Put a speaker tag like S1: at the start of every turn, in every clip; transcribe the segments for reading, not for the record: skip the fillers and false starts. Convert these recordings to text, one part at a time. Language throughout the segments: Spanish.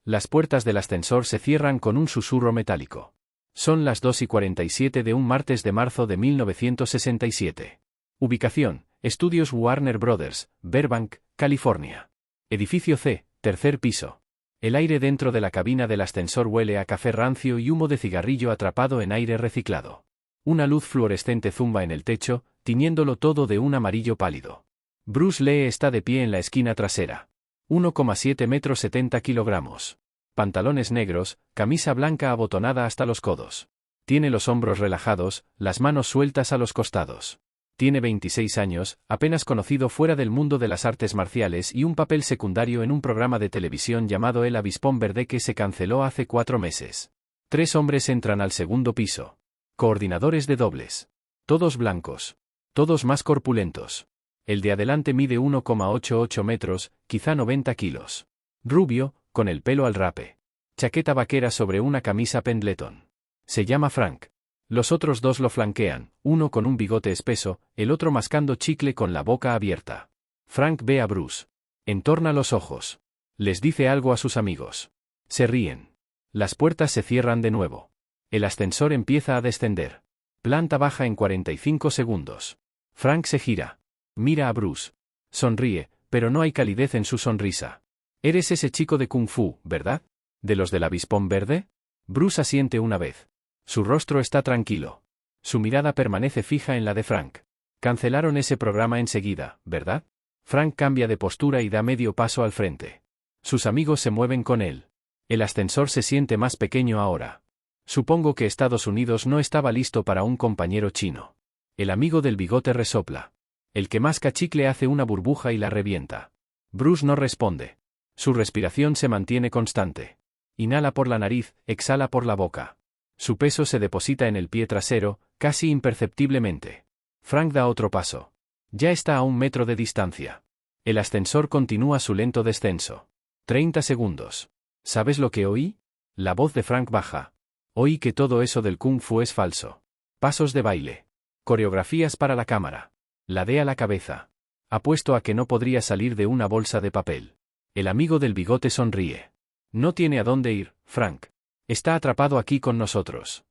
S1: Las puertas del ascensor se cierran con un susurro metálico. Son las 2:47 de un martes de marzo de 1967. Ubicación: Estudios Warner Brothers, Burbank, California. Edificio C, tercer piso. El aire dentro de la cabina del ascensor huele a café rancio y humo de cigarrillo atrapado en aire reciclado. Una luz fluorescente zumba en el techo, tiñéndolo todo de un amarillo pálido. Bruce Lee está de pie en la esquina trasera. 1,7 metros 70 kilogramos. Pantalones negros, camisa blanca abotonada hasta los codos. Tiene los hombros relajados, las manos sueltas a los costados. Tiene 26 años, apenas conocido fuera del mundo de las artes marciales y un papel secundario en un programa de televisión llamado El Avispón Verde que se canceló hace 4 meses. 3 hombres entran al segundo piso. Coordinadores de dobles. Todos blancos. Todos más corpulentos. El de adelante mide 1,88 metros, quizá 90 kilos. Rubio, con el pelo al rape. Chaqueta vaquera sobre una camisa Pendleton. Se llama Frank. Los otros dos lo flanquean, uno con un bigote espeso, el otro mascando chicle con la boca abierta. Frank ve a Bruce. Entorna los ojos. Les dice algo a sus amigos. Se ríen. Las puertas se cierran de nuevo. El ascensor empieza a descender. Planta baja en 45 segundos. Frank se gira. Mira a Bruce. Sonríe, pero no hay calidez en su sonrisa. Eres ese chico de Kung Fu, ¿verdad? ¿De los del Avispón Verde? Bruce asiente una vez. Su rostro está tranquilo. Su mirada permanece fija en la de Frank. Cancelaron ese programa enseguida, ¿verdad? Frank cambia de postura y da medio paso al frente. Sus amigos se mueven con él. El ascensor se siente más pequeño ahora. Supongo que Estados Unidos no estaba listo para un compañero chino. El amigo del bigote resopla. El que masca chicle hace una burbuja y la revienta. Bruce no responde. Su respiración se mantiene constante. Inhala por la nariz, exhala por la boca. Su peso se deposita en el pie trasero, casi imperceptiblemente. Frank da otro paso. Ya está a 1 metro de distancia. El ascensor continúa su lento descenso. 30 segundos. ¿Sabes lo que oí? La voz de Frank baja. Oí que todo eso del Kung Fu es falso. Pasos de baile. Coreografías para la cámara. Ladea la cabeza. Apuesto a que no podría salir de una bolsa de papel. El amigo del bigote sonríe. No tiene a dónde ir, Frank. Está atrapado aquí con nosotros.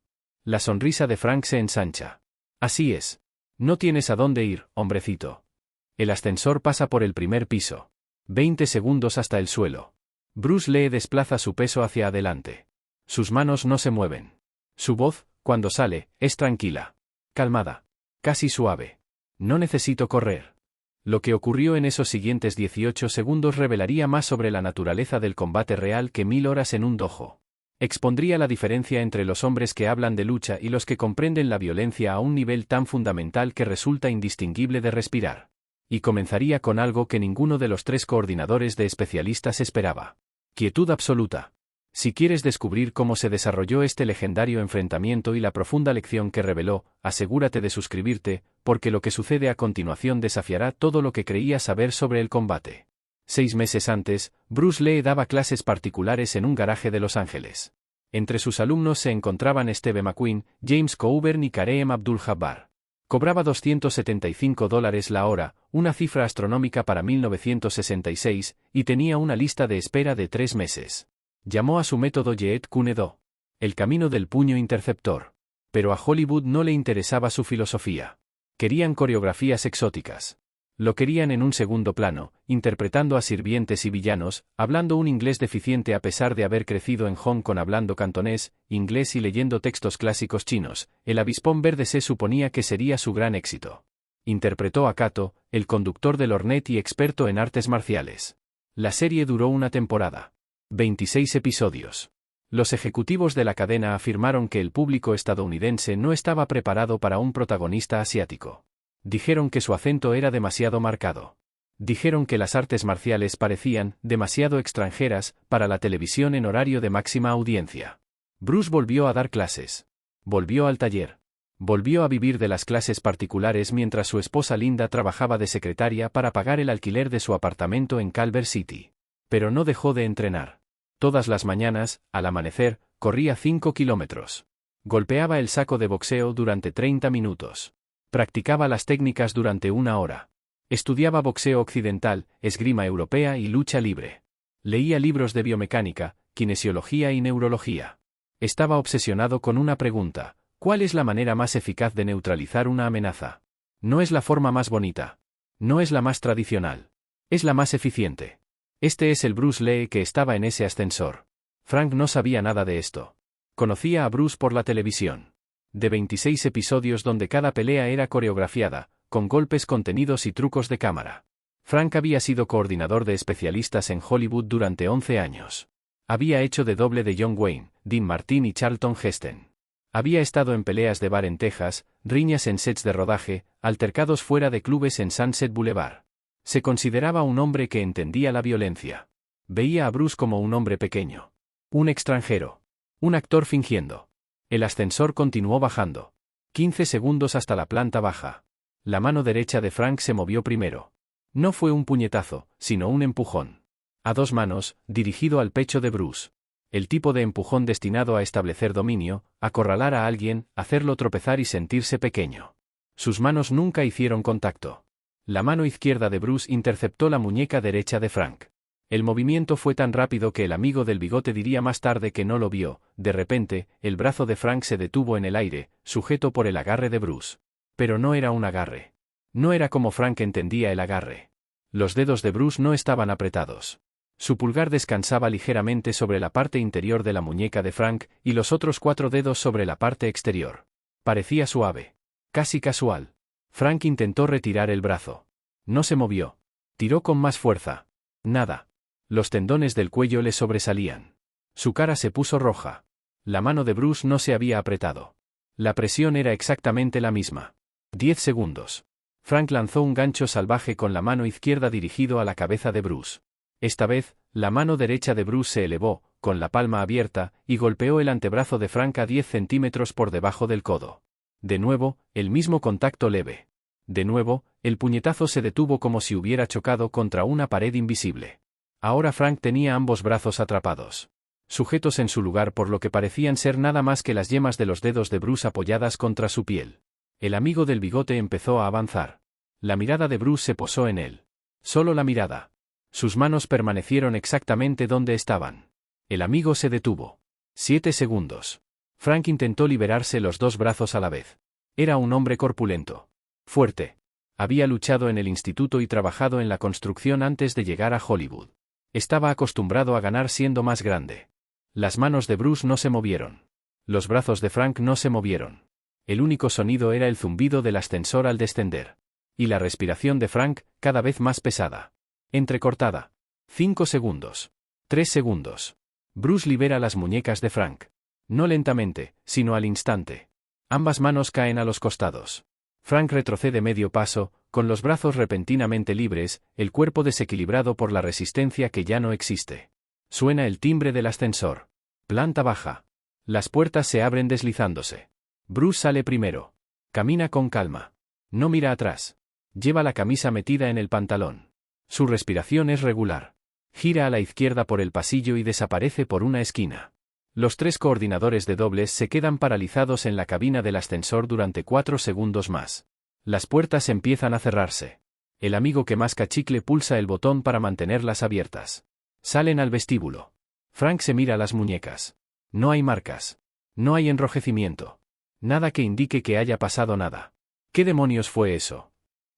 S1: La sonrisa de Frank se ensancha. Así es. No tienes a dónde ir, hombrecito. El ascensor pasa por el primer piso. 20 segundos hasta el suelo. Bruce Lee desplaza su peso hacia adelante. Sus manos no se mueven. Su voz, cuando sale, es tranquila. Calmada. Casi suave. No necesito correr. Lo que ocurrió en esos siguientes 18 segundos revelaría más sobre la naturaleza del combate real que 1000 horas en un dojo. Expondría la diferencia entre los hombres que hablan de lucha y los que comprenden la violencia a un nivel tan fundamental que resulta indistinguible de respirar. Y comenzaría con algo que ninguno de los 3 coordinadores de especialistas esperaba. Quietud absoluta. Si quieres descubrir cómo se desarrolló este legendario enfrentamiento y la profunda lección que reveló, asegúrate de suscribirte, porque lo que sucede a continuación desafiará todo lo que creías saber sobre el combate. 6 meses antes, Bruce Lee daba clases particulares en un garaje de Los Ángeles. Entre sus alumnos se encontraban Steve McQueen, James Coburn y Kareem Abdul-Jabbar. Cobraba $275 la hora, una cifra astronómica para 1966, y tenía una lista de espera de 3 meses. Llamó a su método Jeet Kune Do, el camino del puño interceptor. Pero a Hollywood no le interesaba su filosofía. Querían coreografías exóticas. Lo querían en un segundo plano, interpretando a sirvientes y villanos, hablando un inglés deficiente a pesar de haber crecido en Hong Kong hablando cantonés, inglés y leyendo textos clásicos chinos. El Avispón Verde se suponía que sería su gran éxito. Interpretó a Kato, el conductor del Hornet y experto en artes marciales. La serie duró una temporada. 26 episodios. Los ejecutivos de la cadena afirmaron que el público estadounidense no estaba preparado para un protagonista asiático. Dijeron que su acento era demasiado marcado. Dijeron que las artes marciales parecían demasiado extranjeras para la televisión en horario de máxima audiencia. Bruce volvió a dar clases. Volvió al taller. Volvió a vivir de las clases particulares mientras su esposa Linda trabajaba de secretaria para pagar el alquiler de su apartamento en Culver City. Pero no dejó de entrenar. Todas las mañanas, al amanecer, corría 5 kilómetros. Golpeaba el saco de boxeo durante 30 minutos. Practicaba las técnicas durante 1 hora. Estudiaba boxeo occidental, esgrima europea y lucha libre. Leía libros de biomecánica, kinesiología y neurología. Estaba obsesionado con una pregunta: ¿cuál es la manera más eficaz de neutralizar una amenaza? No es la forma más bonita. No es la más tradicional. Es la más eficiente. Este es el Bruce Lee que estaba en ese ascensor. Frank no sabía nada de esto. Conocía a Bruce por la televisión. De 26 episodios donde cada pelea era coreografiada, con golpes contenidos y trucos de cámara. Frank había sido coordinador de especialistas en Hollywood durante 11 años. Había hecho de doble de John Wayne, Dean Martin y Charlton Heston. Había estado en peleas de bar en Texas, riñas en sets de rodaje, altercados fuera de clubes en Sunset Boulevard. Se consideraba un hombre que entendía la violencia. Veía a Bruce como un hombre pequeño. Un extranjero. Un actor fingiendo. El ascensor continuó bajando. 15 segundos hasta la planta baja. La mano derecha de Frank se movió primero. No fue un puñetazo, sino un empujón. A dos manos, dirigido al pecho de Bruce. El tipo de empujón destinado a establecer dominio, acorralar a alguien, hacerlo tropezar y sentirse pequeño. Sus manos nunca hicieron contacto. La mano izquierda de Bruce interceptó la muñeca derecha de Frank. El movimiento fue tan rápido que el amigo del bigote diría más tarde que no lo vio. De repente, el brazo de Frank se detuvo en el aire, sujeto por el agarre de Bruce. Pero no era un agarre. No era como Frank entendía el agarre. Los dedos de Bruce no estaban apretados. Su pulgar descansaba ligeramente sobre la parte interior de la muñeca de Frank y los otros 4 dedos sobre la parte exterior. Parecía suave. Casi casual. Frank intentó retirar el brazo. No se movió. Tiró con más fuerza. Nada. Los tendones del cuello le sobresalían. Su cara se puso roja. La mano de Bruce no se había apretado. La presión era exactamente la misma. 10 segundos. Frank lanzó un gancho salvaje con la mano izquierda dirigido a la cabeza de Bruce. Esta vez, la mano derecha de Bruce se elevó, con la palma abierta, y golpeó el antebrazo de Frank a 10 centímetros por debajo del codo. De nuevo, el mismo contacto leve. De nuevo, el puñetazo se detuvo como si hubiera chocado contra una pared invisible. Ahora Frank tenía ambos brazos atrapados. Sujetos en su lugar por lo que parecían ser nada más que las yemas de los dedos de Bruce apoyadas contra su piel. El amigo del bigote empezó a avanzar. La mirada de Bruce se posó en él. Solo la mirada. Sus manos permanecieron exactamente donde estaban. El amigo se detuvo. 7 segundos. Frank intentó liberarse los 2 brazos a la vez. Era un hombre corpulento. Fuerte. Había luchado en el instituto y trabajado en la construcción antes de llegar a Hollywood. Estaba acostumbrado a ganar siendo más grande. Las manos de Bruce no se movieron. Los brazos de Frank no se movieron. El único sonido era el zumbido del ascensor al descender. Y la respiración de Frank, cada vez más pesada. Entrecortada. 5 segundos. 3 segundos. Bruce libera las muñecas de Frank. No lentamente, sino al instante. Ambas manos caen a los costados. Frank retrocede medio paso, con los brazos repentinamente libres, el cuerpo desequilibrado por la resistencia que ya no existe. Suena el timbre del ascensor. Planta baja. Las puertas se abren deslizándose. Bruce sale primero. Camina con calma. No mira atrás. Lleva la camisa metida en el pantalón. Su respiración es regular. Gira a la izquierda por el pasillo y desaparece por una esquina. Los 3 coordinadores de dobles se quedan paralizados en la cabina del ascensor durante 4 segundos más. Las puertas empiezan a cerrarse. El amigo que masca chicle pulsa el botón para mantenerlas abiertas. Salen al vestíbulo. Frank se mira las muñecas. No hay marcas. No hay enrojecimiento. Nada que indique que haya pasado nada. ¿Qué demonios fue eso?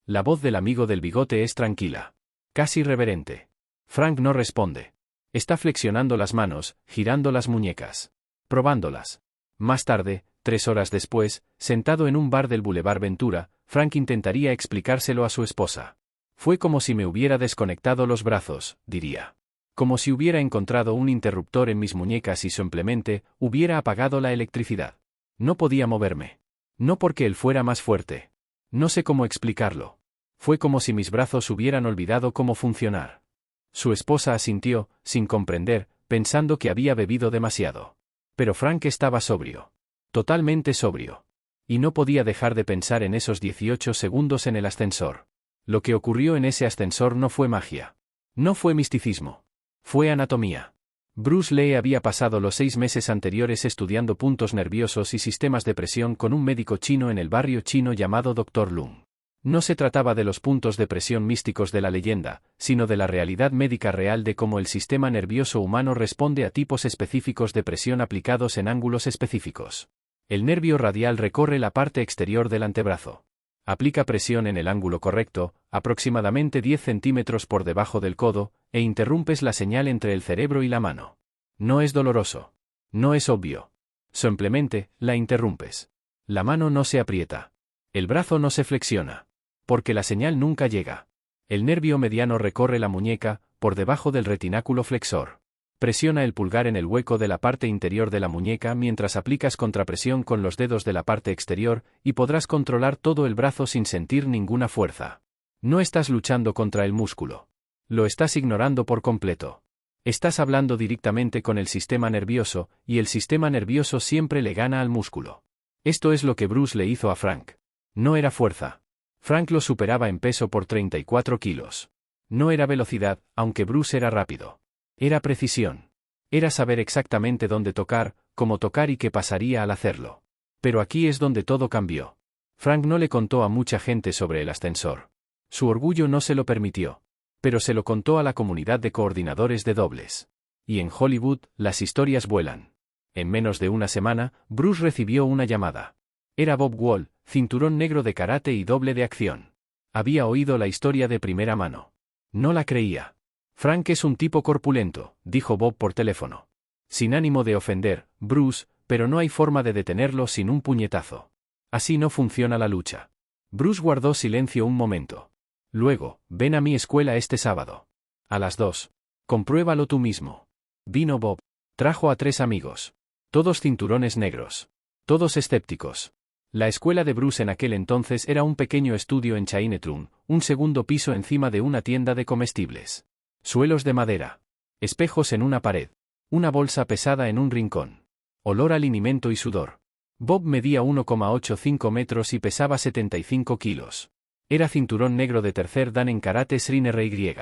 S1: La voz del amigo del bigote es tranquila. Casi reverente. Frank no responde. Está flexionando las manos, girando las muñecas. Probándolas. Más tarde, 3 horas después, sentado en un bar del Boulevard Ventura, Frank intentaría explicárselo a su esposa. Fue como si me hubiera desconectado los brazos, diría. Como si hubiera encontrado un interruptor en mis muñecas y simplemente hubiera apagado la electricidad. No podía moverme. No porque él fuera más fuerte. No sé cómo explicarlo. Fue como si mis brazos hubieran olvidado cómo funcionar. Su esposa asintió, sin comprender, pensando que había bebido demasiado. Pero Frank estaba sobrio. Totalmente sobrio. Y no podía dejar de pensar en esos 18 segundos en el ascensor. Lo que ocurrió en ese ascensor no fue magia. No fue misticismo. Fue anatomía. Bruce Lee había pasado los 6 meses anteriores estudiando puntos nerviosos y sistemas de presión con un médico chino en el barrio chino llamado Dr. Lung. No se trataba de los puntos de presión místicos de la leyenda, sino de la realidad médica real de cómo el sistema nervioso humano responde a tipos específicos de presión aplicados en ángulos específicos. El nervio radial recorre la parte exterior del antebrazo. Aplica presión en el ángulo correcto, aproximadamente 10 centímetros por debajo del codo, e interrumpes la señal entre el cerebro y la mano. No es doloroso. No es obvio. Simplemente, la interrumpes. La mano no se aprieta. El brazo no se flexiona. Porque la señal nunca llega. El nervio mediano recorre la muñeca, por debajo del retináculo flexor. Presiona el pulgar en el hueco de la parte interior de la muñeca mientras aplicas contrapresión con los dedos de la parte exterior, y podrás controlar todo el brazo sin sentir ninguna fuerza. No estás luchando contra el músculo. Lo estás ignorando por completo. Estás hablando directamente con el sistema nervioso, y el sistema nervioso siempre le gana al músculo. Esto es lo que Bruce le hizo a Frank. No era fuerza. Frank lo superaba en peso por 34 kilos. No era velocidad, aunque Bruce era rápido. Era precisión. Era saber exactamente dónde tocar, cómo tocar y qué pasaría al hacerlo. Pero aquí es donde todo cambió. Frank no le contó a mucha gente sobre el ascensor. Su orgullo no se lo permitió. Pero se lo contó a la comunidad de coordinadores de dobles. Y en Hollywood, las historias vuelan. En menos de una semana, Bruce recibió una llamada. Era Bob Wall, cinturón negro de karate y doble de acción. Había oído la historia de primera mano. No la creía. Frank es un tipo corpulento, dijo Bob por teléfono. Sin ánimo de ofender, Bruce, pero no hay forma de detenerlo sin un puñetazo. Así no funciona la lucha. Bruce guardó silencio un momento. Luego, ven a mi escuela este sábado. A las 2. Compruébalo tú mismo. Vino Bob. Trajo a 3 amigos. Todos cinturones negros. Todos escépticos. La escuela de Bruce en aquel entonces era un pequeño estudio en Chinatown, un segundo piso encima de una tienda de comestibles. Suelos de madera. Espejos en una pared. Una bolsa pesada en un rincón. Olor a linimento y sudor. Bob medía 1,85 metros y pesaba 75 kilos. Era cinturón negro de tercer dan en karate Sri-NRY.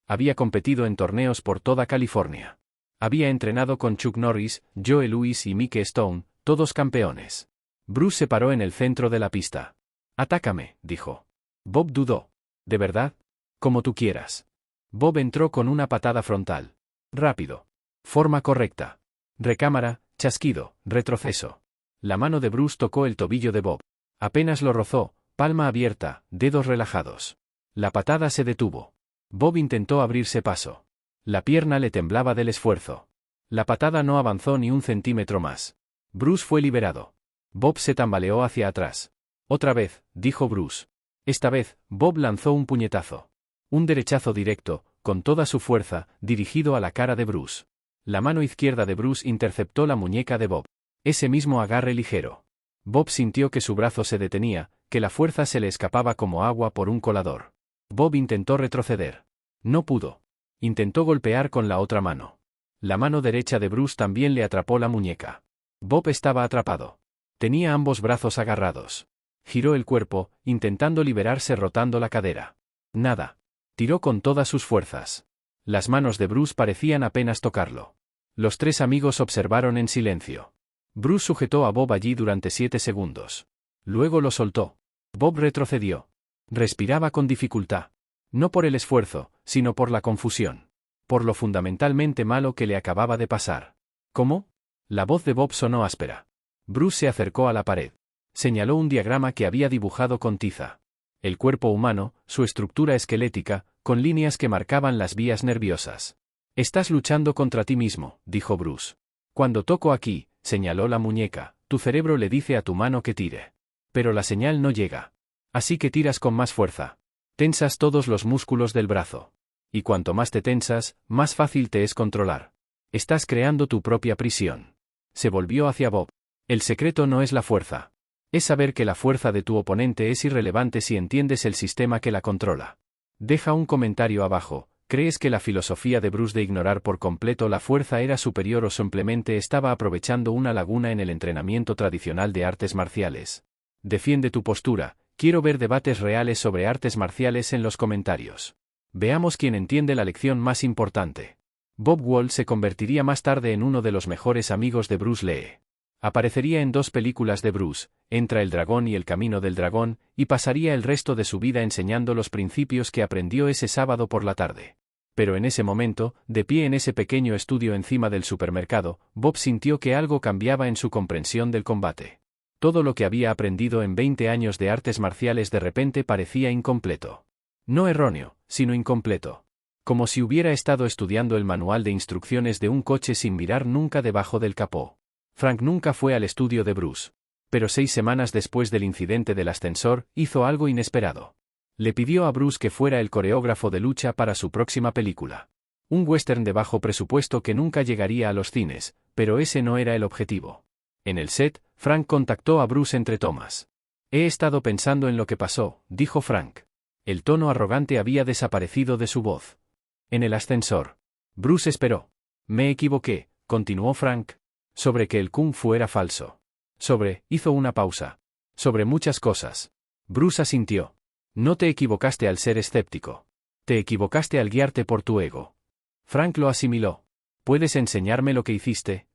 S1: Había competido en torneos por toda California. Había entrenado con Chuck Norris, Joe Louis y Mike Stone, todos campeones. Bruce se paró en el centro de la pista. «Atácame», dijo. Bob dudó. «¿De verdad?» «Como tú quieras». Bob entró con una patada frontal. Rápido. Forma correcta. Recámara, chasquido, retroceso. La mano de Bruce tocó el tobillo de Bob. Apenas lo rozó, palma abierta, dedos relajados. La patada se detuvo. Bob intentó abrirse paso. La pierna le temblaba del esfuerzo. La patada no avanzó ni un centímetro más. Bruce fue liberado. Bob se tambaleó hacia atrás. «Otra vez», dijo Bruce. Esta vez, Bob lanzó un puñetazo. Un derechazo directo, con toda su fuerza, dirigido a la cara de Bruce. La mano izquierda de Bruce interceptó la muñeca de Bob. Ese mismo agarre ligero. Bob sintió que su brazo se detenía, que la fuerza se le escapaba como agua por un colador. Bob intentó retroceder. No pudo. Intentó golpear con la otra mano. La mano derecha de Bruce también le atrapó la muñeca. Bob estaba atrapado. Tenía ambos brazos agarrados. Giró el cuerpo, intentando liberarse rotando la cadera. Nada. Tiró con todas sus fuerzas. Las manos de Bruce parecían apenas tocarlo. Los 3 amigos observaron en silencio. Bruce sujetó a Bob allí durante 7 segundos. Luego lo soltó. Bob retrocedió. Respiraba con dificultad. No por el esfuerzo, sino por la confusión. Por lo fundamentalmente malo que le acababa de pasar. ¿Cómo? La voz de Bob sonó áspera. Bruce se acercó a la pared. Señaló un diagrama que había dibujado con tiza. El cuerpo humano, su estructura esquelética, con líneas que marcaban las vías nerviosas. «Estás luchando contra ti mismo», dijo Bruce. «Cuando toco aquí», señaló la muñeca, «tu cerebro le dice a tu mano que tire. Pero la señal no llega. Así que tiras con más fuerza. Tensas todos los músculos del brazo. Y cuanto más te tensas, más fácil te es controlar. Estás creando tu propia prisión». Se volvió hacia Bob. «El secreto no es la fuerza. Es saber que la fuerza de tu oponente es irrelevante si entiendes el sistema que la controla». Deja un comentario abajo. ¿Crees que la filosofía de Bruce de ignorar por completo la fuerza era superior o simplemente estaba aprovechando una laguna en el entrenamiento tradicional de artes marciales? Defiende tu postura. Quiero ver debates reales sobre artes marciales en los comentarios. Veamos quién entiende la lección más importante. Bob Wall se convertiría más tarde en uno de los mejores amigos de Bruce Lee. Aparecería en 2 películas de Bruce, Entra el dragón y El camino del dragón, y pasaría el resto de su vida enseñando los principios que aprendió ese sábado por la tarde. Pero en ese momento, de pie en ese pequeño estudio encima del supermercado, Bob sintió que algo cambiaba en su comprensión del combate. Todo lo que había aprendido en 20 años de artes marciales de repente parecía incompleto. No erróneo, sino incompleto. Como si hubiera estado estudiando el manual de instrucciones de un coche sin mirar nunca debajo del capó. Frank nunca fue al estudio de Bruce. Pero 6 semanas después del incidente del ascensor, hizo algo inesperado. Le pidió a Bruce que fuera el coreógrafo de lucha para su próxima película. Un western de bajo presupuesto que nunca llegaría a los cines, pero ese no era el objetivo. En el set, Frank contactó a Bruce entre tomas. He estado pensando en lo que pasó, dijo Frank. El tono arrogante había desaparecido de su voz. En el ascensor. Bruce esperó. Me equivoqué, continuó Frank. Sobre que el kung fu era falso. Hizo una pausa. Sobre muchas cosas. Bruce asintió. No te equivocaste al ser escéptico. Te equivocaste al guiarte por tu ego. Frank lo asimiló. ¿Puedes enseñarme lo que hiciste?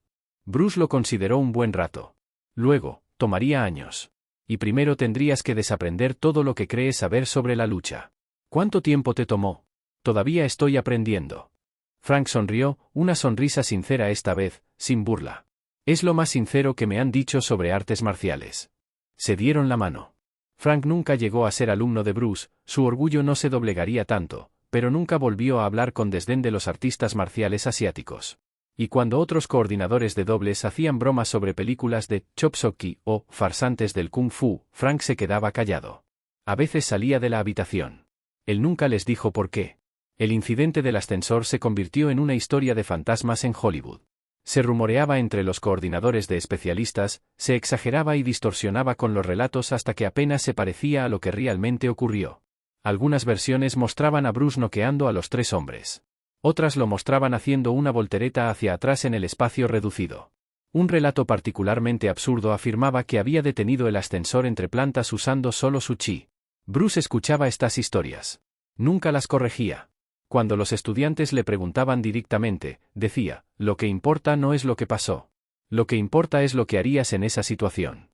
S1: Bruce lo consideró un buen rato. Luego, tomaría años. Y primero tendrías que desaprender todo lo que crees saber sobre la lucha. ¿Cuánto tiempo te tomó? Todavía estoy aprendiendo. Frank sonrió, una sonrisa sincera esta vez, sin burla. Es lo más sincero que me han dicho sobre artes marciales. Se dieron la mano. Frank nunca llegó a ser alumno de Bruce, su orgullo no se doblegaría tanto, pero nunca volvió a hablar con desdén de los artistas marciales asiáticos. Y cuando otros coordinadores de dobles hacían bromas sobre películas de chopsokki o farsantes del kung fu, Frank se quedaba callado. A veces salía de la habitación. Él nunca les dijo por qué. El incidente del ascensor se convirtió en una historia de fantasmas en Hollywood. Se rumoreaba entre los coordinadores de especialistas, se exageraba y distorsionaba con los relatos hasta que apenas se parecía a lo que realmente ocurrió. Algunas versiones mostraban a Bruce noqueando a los 3 hombres. Otras lo mostraban haciendo una voltereta hacia atrás en el espacio reducido. Un relato particularmente absurdo afirmaba que había detenido el ascensor entre plantas usando solo su chi. Bruce escuchaba estas historias. Nunca las corregía. Cuando los estudiantes le preguntaban directamente, decía, lo que importa no es lo que pasó. Lo que importa es lo que harías en esa situación.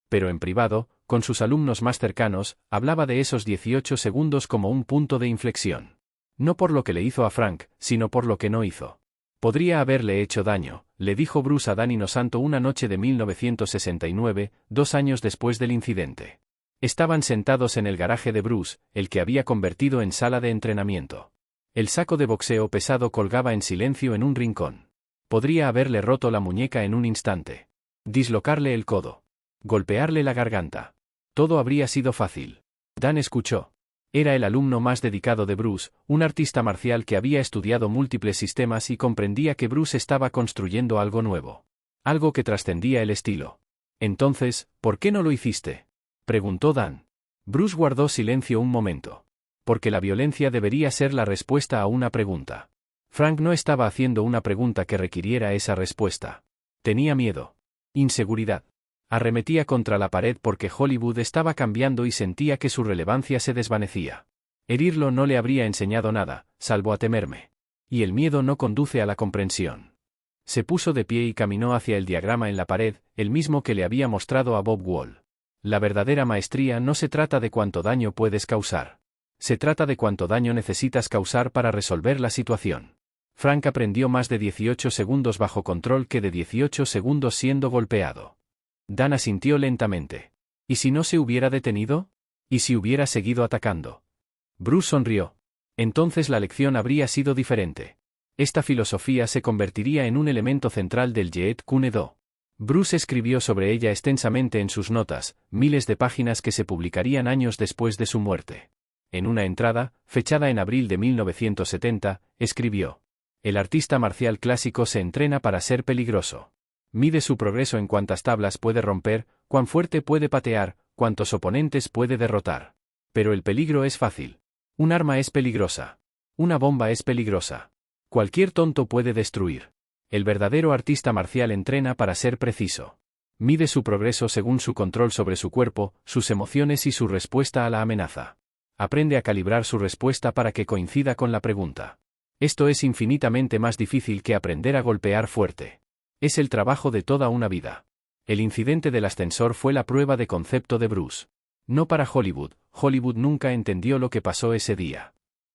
S1: Pero en privado, con sus alumnos más cercanos, hablaba de esos 18 segundos como un punto de inflexión. No por lo que le hizo a Frank, sino por lo que no hizo. Podría haberle hecho daño, le dijo Bruce a Danny Nosanto una noche de 1969, 2 años después del incidente. Estaban sentados en el garaje de Bruce, el que había convertido en sala de entrenamiento. El saco de boxeo pesado colgaba en silencio en un rincón. Podría haberle roto la muñeca en un instante. Dislocarle el codo. Golpearle la garganta. Todo habría sido fácil. Dan escuchó. Era el alumno más dedicado de Bruce, un artista marcial que había estudiado múltiples sistemas y comprendía que Bruce estaba construyendo algo nuevo. Algo que trascendía el estilo. Entonces, ¿por qué no lo hiciste?, preguntó Dan. Bruce guardó silencio un momento. Porque la violencia debería ser la respuesta a una pregunta. Frank no estaba haciendo una pregunta que requiriera esa respuesta. Tenía miedo. Inseguridad. Arremetía contra la pared porque Hollywood estaba cambiando y sentía que su relevancia se desvanecía. Herirlo no le habría enseñado nada, salvo a temerme. Y el miedo no conduce a la comprensión. Se puso de pie y caminó hacia el diagrama en la pared, el mismo que le había mostrado a Bob Wall. La verdadera maestría no se trata de cuánto daño puedes causar. Se trata de cuánto daño necesitas causar para resolver la situación. Frank aprendió más de 18 segundos bajo control que de 18 segundos siendo golpeado. Dan asintió lentamente. ¿Y si no se hubiera detenido? ¿Y si hubiera seguido atacando? Bruce sonrió. Entonces la lección habría sido diferente. Esta filosofía se convertiría en un elemento central del Jeet Kune Do. Bruce escribió sobre ella extensamente en sus notas, miles de páginas que se publicarían años después de su muerte. En una entrada, fechada en abril de 1970, escribió: el artista marcial clásico se entrena para ser peligroso. Mide su progreso en cuántas tablas puede romper, cuán fuerte puede patear, cuántos oponentes puede derrotar. Pero el peligro es fácil. Un arma es peligrosa. Una bomba es peligrosa. Cualquier tonto puede destruir. El verdadero artista marcial entrena para ser preciso. Mide su progreso según su control sobre su cuerpo, sus emociones y su respuesta a la amenaza. Aprende a calibrar su respuesta para que coincida con la pregunta. Esto es infinitamente más difícil que aprender a golpear fuerte. Es el trabajo de toda una vida. El incidente del ascensor fue la prueba de concepto de Bruce. No para Hollywood, Hollywood nunca entendió lo que pasó ese día.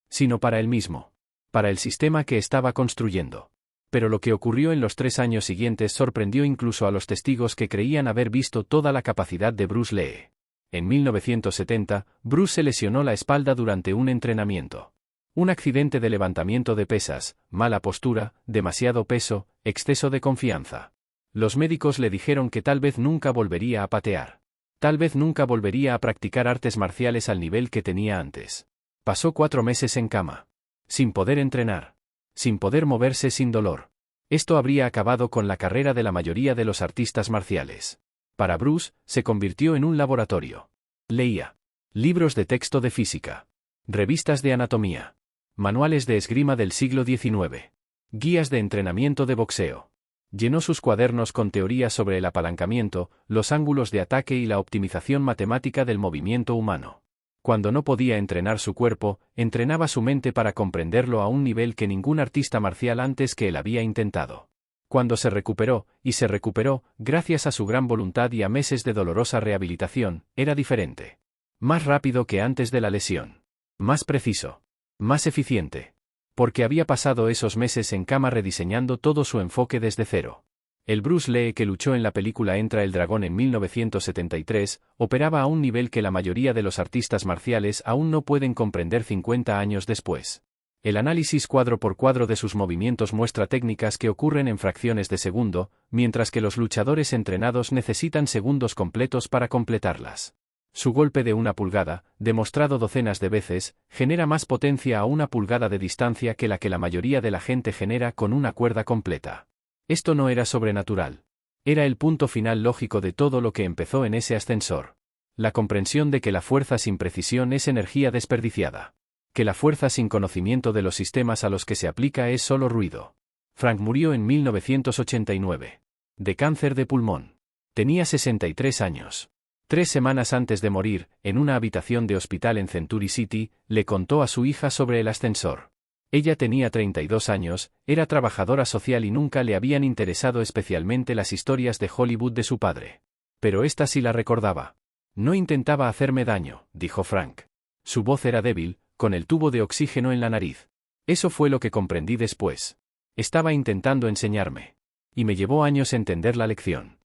S1: Sino para él mismo. Para el sistema que estaba construyendo. Pero lo que ocurrió en los 3 años siguientes sorprendió incluso a los testigos que creían haber visto toda la capacidad de Bruce Lee. En 1970, Bruce se lesionó la espalda durante un entrenamiento. Un accidente de levantamiento de pesas, mala postura, demasiado peso, exceso de confianza. Los médicos le dijeron que tal vez nunca volvería a patear. Tal vez nunca volvería a practicar artes marciales al nivel que tenía antes. Pasó 4 meses en cama. Sin poder entrenar. Sin poder moverse sin dolor. Esto habría acabado con la carrera de la mayoría de los artistas marciales. Para Bruce, se convirtió en un laboratorio. Leía libros de texto de física, revistas de anatomía, manuales de esgrima del siglo XIX, guías de entrenamiento de boxeo. Llenó sus cuadernos con teorías sobre el apalancamiento, los ángulos de ataque y la optimización matemática del movimiento humano. Cuando no podía entrenar su cuerpo, entrenaba su mente para comprenderlo a un nivel que ningún artista marcial antes que él había intentado. Cuando se recuperó, y se recuperó, gracias a su gran voluntad y a meses de dolorosa rehabilitación, era diferente. Más rápido que antes de la lesión. Más preciso. Más eficiente. Porque había pasado esos meses en cama rediseñando todo su enfoque desde cero. El Bruce Lee que luchó en la película Entra el Dragón en 1973, operaba a un nivel que la mayoría de los artistas marciales aún no pueden comprender 50 años después. El análisis cuadro por cuadro de sus movimientos muestra técnicas que ocurren en fracciones de segundo, mientras que los luchadores entrenados necesitan segundos completos para completarlas. Su golpe de 1 pulgada, demostrado docenas de veces, genera más potencia a 1 pulgada de distancia que la mayoría de la gente genera con una cuerda completa. Esto no era sobrenatural. Era el punto final lógico de todo lo que empezó en ese ascensor. La comprensión de que la fuerza sin precisión es energía desperdiciada. Que la fuerza sin conocimiento de los sistemas a los que se aplica es solo ruido. Frank murió en 1989. De cáncer de pulmón. Tenía 63 años. 3 semanas antes de morir, en una habitación de hospital en Century City, le contó a su hija sobre el ascensor. Ella tenía 32 años, era trabajadora social y nunca le habían interesado especialmente las historias de Hollywood de su padre. Pero esta sí la recordaba. No intentaba hacerme daño, dijo Frank. Su voz era débil, con el tubo de oxígeno en la nariz. Eso fue lo que comprendí después. Estaba intentando enseñarme. Y me llevó años entender la lección.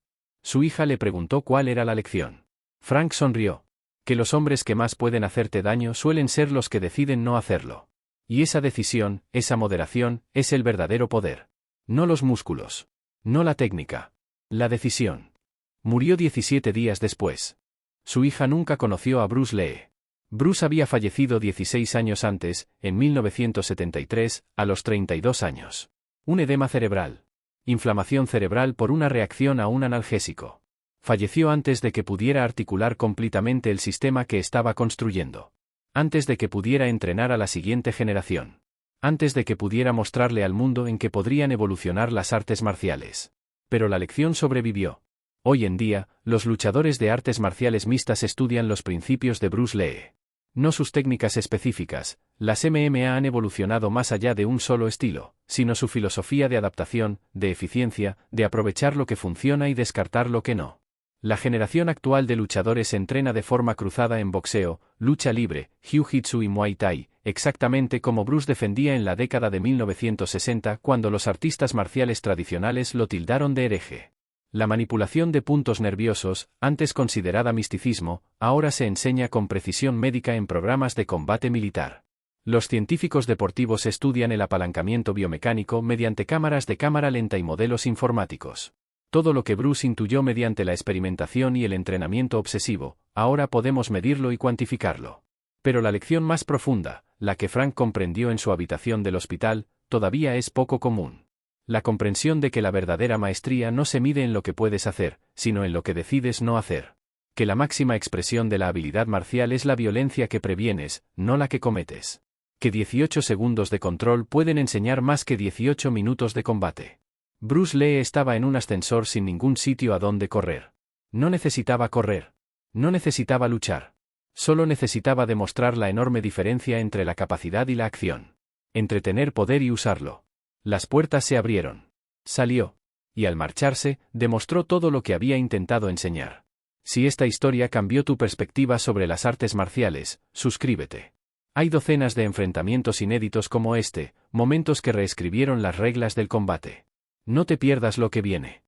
S1: Su hija le preguntó cuál era la lección. Frank sonrió. Que los hombres que más pueden hacerte daño suelen ser los que deciden no hacerlo. Y esa decisión, esa moderación, es el verdadero poder. No los músculos. No la técnica. La decisión. Murió 17 días después. Su hija nunca conoció a Bruce Lee. Bruce había fallecido 16 años antes, en 1973, a los 32 años. Un edema cerebral. Inflamación cerebral por una reacción a un analgésico. Falleció antes de que pudiera articular completamente el sistema que estaba construyendo. Antes de que pudiera entrenar a la siguiente generación. Antes de que pudiera mostrarle al mundo en que podrían evolucionar las artes marciales. Pero la lección sobrevivió. Hoy en día, los luchadores de artes marciales mixtas estudian los principios de Bruce Lee. No sus técnicas específicas, las MMA han evolucionado más allá de un solo estilo, sino su filosofía de adaptación, de eficiencia, de aprovechar lo que funciona y descartar lo que no. La generación actual de luchadores entrena de forma cruzada en boxeo, lucha libre, jiu-jitsu y muay thai, exactamente como Bruce defendía en la década de 1960 cuando los artistas marciales tradicionales lo tildaron de hereje. La manipulación de puntos nerviosos, antes considerada misticismo, ahora se enseña con precisión médica en programas de combate militar. Los científicos deportivos estudian el apalancamiento biomecánico mediante cámaras de cámara lenta y modelos informáticos. Todo lo que Bruce intuyó mediante la experimentación y el entrenamiento obsesivo, ahora podemos medirlo y cuantificarlo. Pero la lección más profunda, la que Frank comprendió en su habitación del hospital, todavía es poco común. La comprensión de que la verdadera maestría no se mide en lo que puedes hacer, sino en lo que decides no hacer. Que la máxima expresión de la habilidad marcial es la violencia que previenes, no la que cometes. Que 18 segundos de control pueden enseñar más que 18 minutos de combate. Bruce Lee estaba en un ascensor sin ningún sitio a donde correr. No necesitaba correr. No necesitaba luchar. Solo necesitaba demostrar la enorme diferencia entre la capacidad y la acción. Entre tener poder y usarlo. Las puertas se abrieron. Salió. y al marcharse, demostró todo lo que había intentado enseñar. Si esta historia cambió tu perspectiva sobre las artes marciales, suscríbete. Hay docenas de enfrentamientos inéditos como este, momentos que reescribieron las reglas del combate. No te pierdas lo que viene.